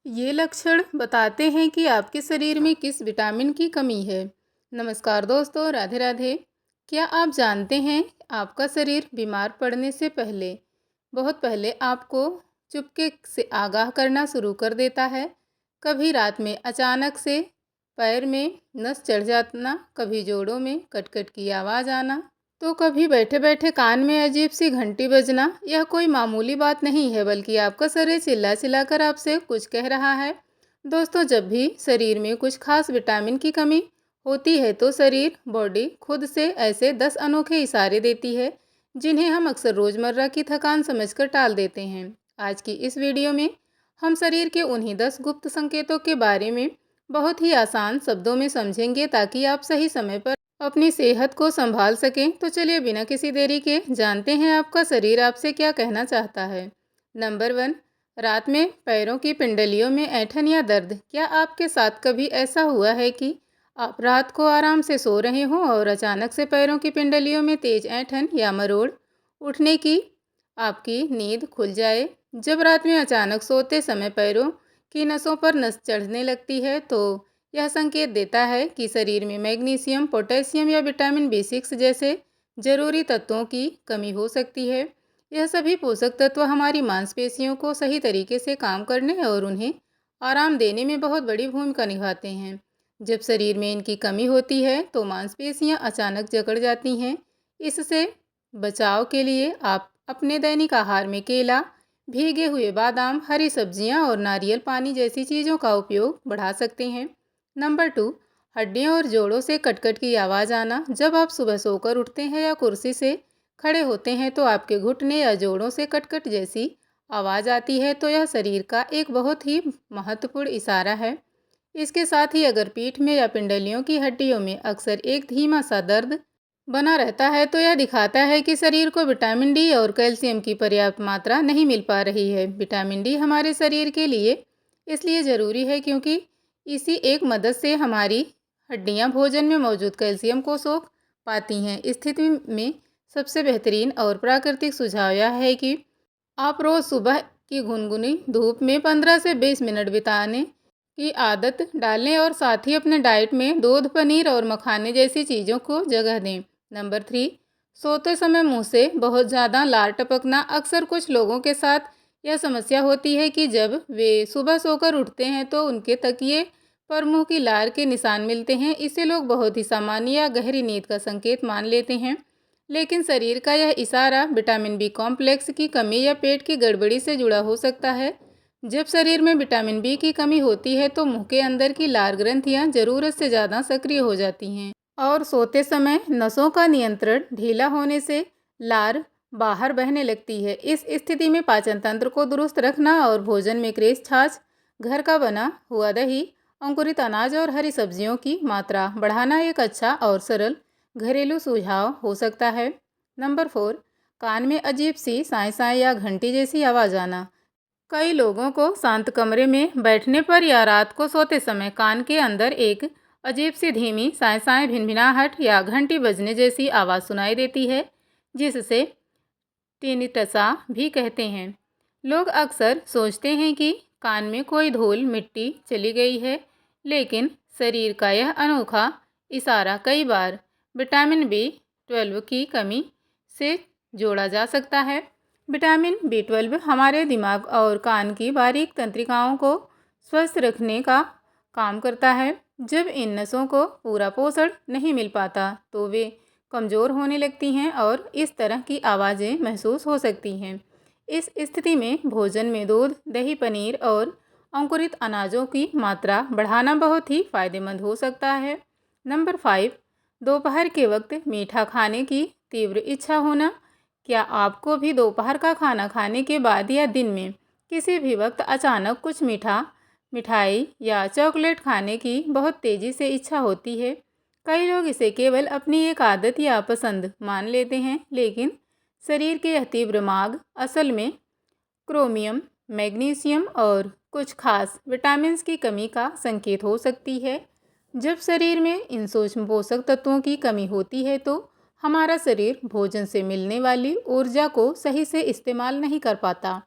ये लक्षण बताते हैं कि आपके शरीर में किस विटामिन की कमी है। नमस्कार दोस्तों, राधे राधे। क्या आप जानते हैं, आपका शरीर बीमार पड़ने से पहले, बहुत पहले आपको चुपके से आगाह करना शुरू कर देता है। कभी रात में अचानक से पैर में नस चढ़ जाना, कभी जोड़ों में कटकट की आवाज़ आना, तो कभी बैठे बैठे कान में अजीब सी घंटी बजना। यह कोई मामूली बात नहीं है, बल्कि आपका शरीर चिल्ला चिल्ला कर आपसे कुछ कह रहा है। दोस्तों, जब भी शरीर में कुछ खास विटामिन की कमी होती है तो शरीर बॉडी खुद से ऐसे 10 अनोखे इशारे देती है, जिन्हें हम अक्सर रोज़मर्रा की थकान समझकर टाल देते हैं। आज की इस वीडियो में हम शरीर के उन्हीं 10 गुप्त संकेतों के बारे में बहुत ही आसान शब्दों में समझेंगे, ताकि आप सही समय पर अपनी सेहत को संभाल सकें। तो चलिए बिना किसी देरी के जानते हैं आपका शरीर आपसे क्या कहना चाहता है। नंबर 1, रात में पैरों की पिंडलियों में ऐंठन या दर्द। क्या आपके साथ कभी ऐसा हुआ है कि आप रात को आराम से सो रहे हों और अचानक से पैरों की पिंडलियों में तेज ऐंठन या मरोड़ उठने की आपकी नींद खुल जाए? जब रात में अचानक सोते समय पैरों की नसों पर नस चढ़ने लगती है, तो यह संकेत देता है कि शरीर में मैग्नीशियम, पोटेशियम या विटामिन B6 जैसे जरूरी तत्वों की कमी हो सकती है। यह सभी पोषक तत्व हमारी मांसपेशियों को सही तरीके से काम करने और उन्हें आराम देने में बहुत बड़ी भूमिका निभाते हैं। जब शरीर में इनकी कमी होती है तो मांसपेशियां अचानक जकड़ जाती हैं। इससे बचाव के लिए आप अपने दैनिक आहार में केला, भीगे हुए बादाम, हरी सब्जियां और नारियल पानी जैसी चीज़ों का उपयोग बढ़ा सकते हैं। नंबर 2, हड्डियों और जोड़ों से कटकट की आवाज़ आना। जब आप सुबह सोकर उठते हैं या कुर्सी से खड़े होते हैं तो आपके घुटने या जोड़ों से कटकट जैसी आवाज़ आती है, तो यह शरीर का एक बहुत ही महत्वपूर्ण इशारा है। इसके साथ ही अगर पीठ में या पिंडलियों की हड्डियों में अक्सर एक धीमा सा दर्द बना रहता है, तो यह दिखाता है कि शरीर को विटामिन डी और कैल्शियम की पर्याप्त मात्रा नहीं मिल पा रही है। विटामिन डी हमारे शरीर के लिए इसलिए ज़रूरी है क्योंकि इसी एक मदद से हमारी हड्डियां भोजन में मौजूद कैल्शियम को सोख पाती हैं। इस स्थिति में सबसे बेहतरीन और प्राकृतिक सुझाव यह है कि आप रोज़ सुबह की गुनगुनी धूप में 15 से 20 मिनट बिताने की आदत डालें और साथ ही अपने डाइट में दूध, पनीर और मखाने जैसी चीज़ों को जगह दें। नंबर 3, सोते समय मुंह से बहुत ज़्यादा लार टपकना। अक्सर कुछ लोगों के साथ यह समस्या होती है कि जब वे सुबह सोकर उठते हैं तो उनके तकिए पर मुंह की लार के निशान मिलते हैं। इसे लोग बहुत ही सामान्य या गहरी नींद का संकेत मान लेते हैं, लेकिन शरीर का यह इशारा विटामिन बी कॉम्प्लेक्स की कमी या पेट की गड़बड़ी से जुड़ा हो सकता है। जब शरीर में विटामिन बी की कमी होती है तो मुंह के अंदर की लार ग्रंथियां ज़रूरत से ज़्यादा सक्रिय हो जाती हैं और सोते समय नसों का नियंत्रण ढीला होने से लार बाहर बहने लगती है। इस स्थिति में पाचन तंत्र को दुरुस्त रखना और भोजन में क्रेस छाछ, घर का बना हुआ दही, अंकुरित अनाज और हरी सब्जियों की मात्रा बढ़ाना एक अच्छा और सरल घरेलू सुझाव हो सकता है। नंबर 4, कान में अजीब सी साए साए या घंटी जैसी आवाज़ आना। कई लोगों को शांत कमरे में बैठने पर या रात को सोते समय कान के अंदर एक अजीब सी धीमी साए साए, भिनभिनाहट या घंटी बजने जैसी आवाज़ सुनाई देती है, जिससे टिनिटसा भी कहते हैं। लोग अक्सर सोचते हैं कि कान में कोई धूल मिट्टी चली गई है, लेकिन शरीर का यह अनोखा इशारा कई बार विटामिन B12 की कमी से जोड़ा जा सकता है। विटामिन B12 हमारे दिमाग और कान की बारीक तंत्रिकाओं को स्वस्थ रखने का काम करता है। जब इन नसों को पूरा पोषण नहीं मिल पाता तो वे कमज़ोर होने लगती हैं और इस तरह की आवाज़ें महसूस हो सकती हैं। इस स्थिति में भोजन में दूध, दही, पनीर और अंकुरित अनाजों की मात्रा बढ़ाना बहुत ही फायदेमंद हो सकता है। नंबर 5, दोपहर के वक्त मीठा खाने की तीव्र इच्छा होना। क्या आपको भी दोपहर का खाना खाने के बाद या दिन में किसी भी वक्त अचानक कुछ मीठा, मिठाई या चॉकलेट खाने की बहुत तेज़ी से इच्छा होती है? कई लोग इसे केवल अपनी एक आदत या पसंद मान लेते हैं, लेकिन शरीर की यह तीव्र मांग असल में क्रोमियम, मैग्नीशियम और कुछ खास विटामिन्स की कमी का संकेत हो सकती है। जब शरीर में इन सूक्ष्म पोषक तत्वों की कमी होती है तो हमारा शरीर भोजन से मिलने वाली ऊर्जा को सही से इस्तेमाल नहीं कर पाता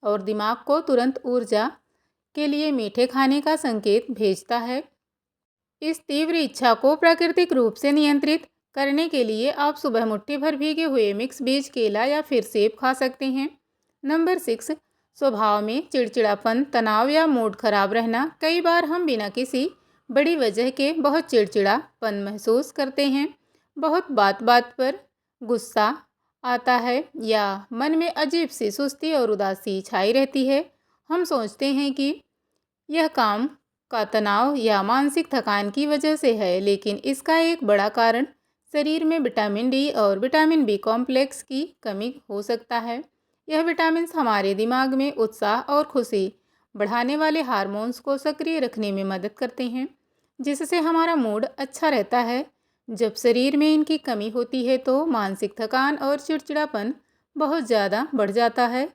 और दिमाग को तुरंत ऊर्जा के लिए मीठे खाने का संकेत भेजता है। इस तीव्र इच्छा को प्राकृतिक रूप से नियंत्रित करने के लिए आप सुबह मुट्ठी भर भीगे हुए मिक्स बीज केला या फिर सेब खा सकते हैं। नंबर 6, स्वभाव में चिड़चिड़ापन, तनाव या मूड खराब रहना। कई बार हम बिना किसी बड़ी वजह के बहुत चिड़चिड़ापन महसूस करते हैं। बहुत बात बात पर गुस्सा आता है या मन में अजीब सी सुस्ती और उदासी छाई रहती है। हम सोचते हैं कि यह काम का तनाव या मानसिक थकान की वजह से है, लेकिन इसका एक बड़ा कारण शरीर में विटामिन डी और विटामिन बी कॉम्प्लेक्स की कमी हो सकता है। यह विटामिन हमारे दिमाग में उत्साह और खुशी बढ़ाने वाले हार्मोन्स को सक्रिय रखने में मदद करते हैं, जिससे हमारा मूड अच्छा रहता है। जब शरीर में इनकी कमी होती है तो मानसिक थकान और चिड़चिड़ापन बहुत ज़्यादा बढ़ जाता है।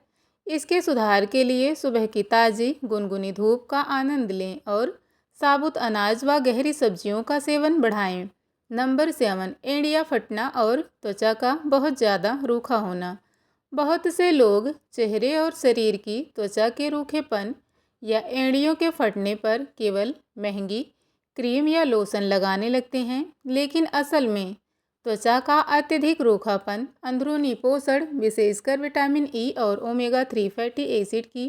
इसके सुधार के लिए सुबह की ताज़ी गुनगुनी धूप का आनंद लें और साबुत अनाज व गहरी सब्जियों का सेवन बढ़ाएं। नंबर 7, एड़ियाँ फटना और त्वचा का बहुत ज़्यादा रूखा होना। बहुत से लोग चेहरे और शरीर की त्वचा के रूखेपन या एड़ियों के फटने पर केवल महंगी क्रीम या लोशन लगाने लगते हैं, लेकिन असल में त्वचा का अत्यधिक रूखापन अंदरूनी पोषण, विशेषकर विटामिन ई और ओमेगा 3 फैटी एसिड की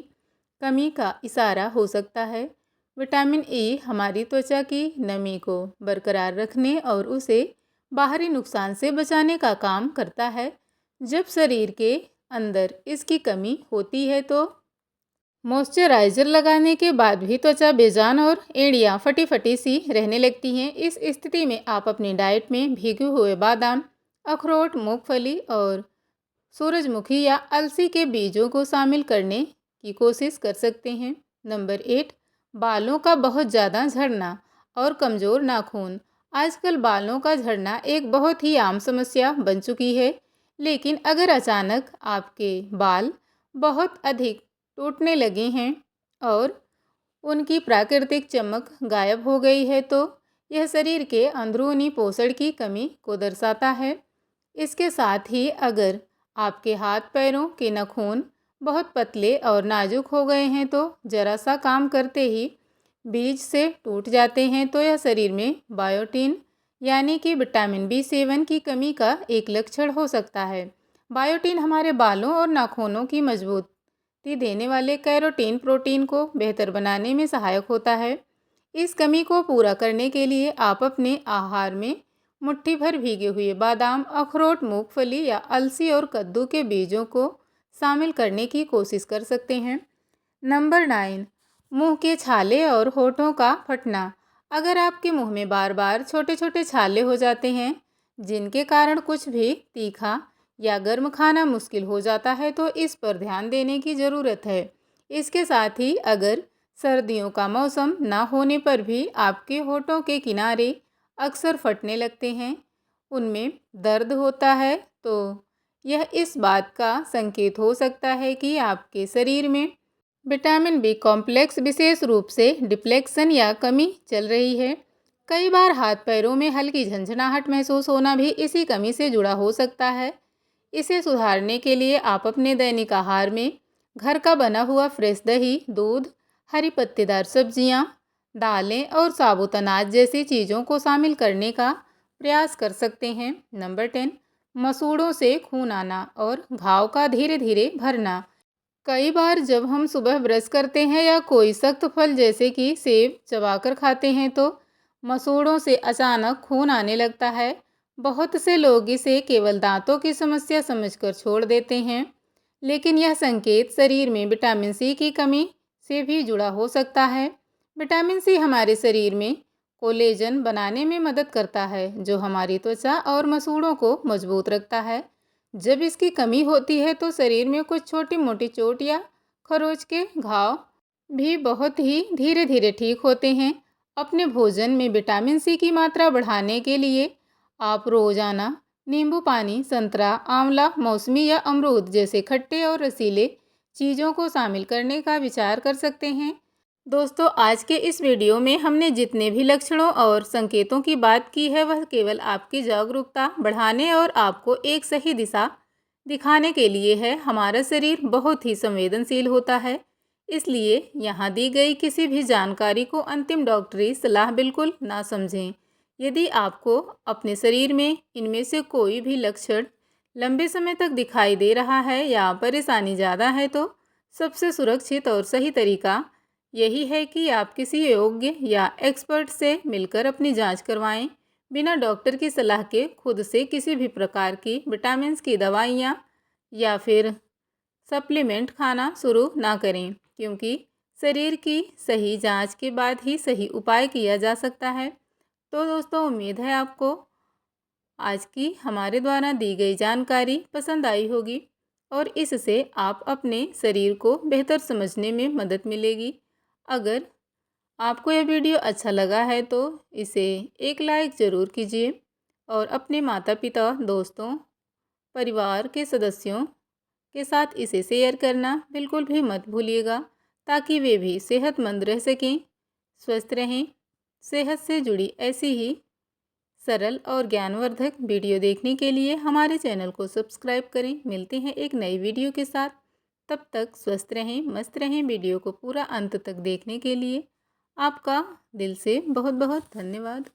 कमी का इशारा हो सकता है। विटामिन ई हमारी त्वचा की नमी को बरकरार रखने और उसे बाहरी नुकसान से बचाने का काम करता है। जब शरीर के अंदर इसकी कमी होती है तो मॉइस्चराइज़र लगाने के बाद भी त्वचा बेजान और एड़ियाँ फटी फटी सी रहने लगती हैं। इस स्थिति में आप अपनी डाइट में भीगे हुए बादाम, अखरोट, मूंगफली और सूरजमुखी या अलसी के बीजों को शामिल करने की कोशिश कर सकते हैं। नंबर 8, बालों का बहुत ज़्यादा झड़ना और कमज़ोर नाखून। आजकल बालों का झड़ना एक बहुत ही आम समस्या बन चुकी है, लेकिन अगर अचानक आपके बाल बहुत अधिक टूटने लगे हैं और उनकी प्राकृतिक चमक गायब हो गई है तो यह शरीर के अंदरूनी पोषण की कमी को दर्शाता है। इसके साथ ही अगर आपके हाथ पैरों के नाखून बहुत पतले और नाजुक हो गए हैं तो जरा सा काम करते ही बीज से टूट जाते हैं, तो यह शरीर में बायोटिन यानी कि विटामिन B7 की कमी का एक लक्षण हो सकता है। बायोटिन हमारे बालों और नाखूनों की मजबूती देने वाले कैरोटीन प्रोटीन को बेहतर बनाने में सहायक होता है। इस कमी को पूरा करने के लिए आप अपने आहार में मुट्ठी भर भीगे हुए बादाम, अखरोट, मूंगफली या अलसी और कद्दू के बीजों को शामिल करने की कोशिश कर सकते हैं। नंबर 9, मुंह के छाले और होठों का फटना। अगर आपके मुंह में बार बार छोटे छोटे छाले हो जाते हैं जिनके कारण कुछ भी तीखा या गर्म खाना मुश्किल हो जाता है तो इस पर ध्यान देने की ज़रूरत है। इसके साथ ही अगर सर्दियों का मौसम ना होने पर भी आपके होठों के किनारे अक्सर फटने लगते हैं, उनमें दर्द होता है, तो यह इस बात का संकेत हो सकता है कि आपके शरीर में विटामिन बी कॉम्प्लेक्स विशेष रूप से डिप्लेक्शन या कमी चल रही है। कई बार हाथ पैरों में हल्की झंझनाहट महसूस होना भी इसी कमी से जुड़ा हो सकता है। इसे सुधारने के लिए आप अपने दैनिक आहार में घर का बना हुआ फ्रेश दही, दूध, हरी पत्तेदार सब्जियां, दालें और साबुत अनाज जैसी चीज़ों को शामिल करने का प्रयास कर सकते हैं। नंबर 10, मसूड़ों से खून आना और घाव का धीरे धीरे भरना। कई बार जब हम सुबह ब्रश करते हैं या कोई सख्त फल जैसे कि सेब चबाकर खाते हैं तो मसूड़ों से अचानक खून आने लगता है। बहुत से लोग इसे केवल दांतों की समस्या समझकर छोड़ देते हैं, लेकिन यह संकेत शरीर में विटामिन सी की कमी से भी जुड़ा हो सकता है। विटामिन सी हमारे शरीर में कोलेजन बनाने में मदद करता है, जो हमारी त्वचा और मसूड़ों को मजबूत रखता है। जब इसकी कमी होती है तो शरीर में कुछ छोटी मोटी चोट या खरोच के घाव भी बहुत ही धीरे धीरे ठीक होते हैं। अपने भोजन में विटामिन सी की मात्रा बढ़ाने के लिए आप रोजाना नींबू पानी, संतरा, आंवला, मौसमी या अमरूद जैसे खट्टे और रसीले चीज़ों को शामिल करने का विचार कर सकते हैं। दोस्तों, आज के इस वीडियो में हमने जितने भी लक्षणों और संकेतों की बात की है वह केवल आपकी जागरूकता बढ़ाने और आपको एक सही दिशा दिखाने के लिए है। हमारा शरीर बहुत ही संवेदनशील होता है, इसलिए यहाँ दी गई किसी भी जानकारी को अंतिम डॉक्टरी सलाह बिल्कुल ना समझें। यदि आपको अपने शरीर में इनमें से कोई भी लक्षण लंबे समय तक दिखाई दे रहा है या परेशानी ज़्यादा है, तो सबसे सुरक्षित और सही तरीका यही है कि आप किसी योग्य या एक्सपर्ट से मिलकर अपनी जांच करवाएं। बिना डॉक्टर की सलाह के खुद से किसी भी प्रकार की विटामिन्स की दवाइयाँ या फिर सप्लीमेंट खाना शुरू ना करें, क्योंकि शरीर की सही जांच के बाद ही सही उपाय किया जा सकता है। तो दोस्तों, उम्मीद है आपको आज की हमारे द्वारा दी गई जानकारी पसंद आई होगी और इससे आप अपने शरीर को बेहतर समझने में मदद मिलेगी। अगर आपको यह वीडियो अच्छा लगा है तो इसे एक लाइक ज़रूर कीजिए और अपने माता पिता, दोस्तों, परिवार के सदस्यों के साथ इसे शेयर करना बिल्कुल भी मत भूलिएगा, ताकि वे भी सेहतमंद रह सकें, स्वस्थ रहें। सेहत से जुड़ी ऐसी ही सरल और ज्ञानवर्धक वीडियो देखने के लिए हमारे चैनल को सब्सक्राइब करें। मिलते हैं एक नई वीडियो के साथ। तब तक स्वस्थ रहें, मस्त रहें। वीडियो को पूरा अंत तक देखने के लिए आपका दिल से बहुत बहुत धन्यवाद।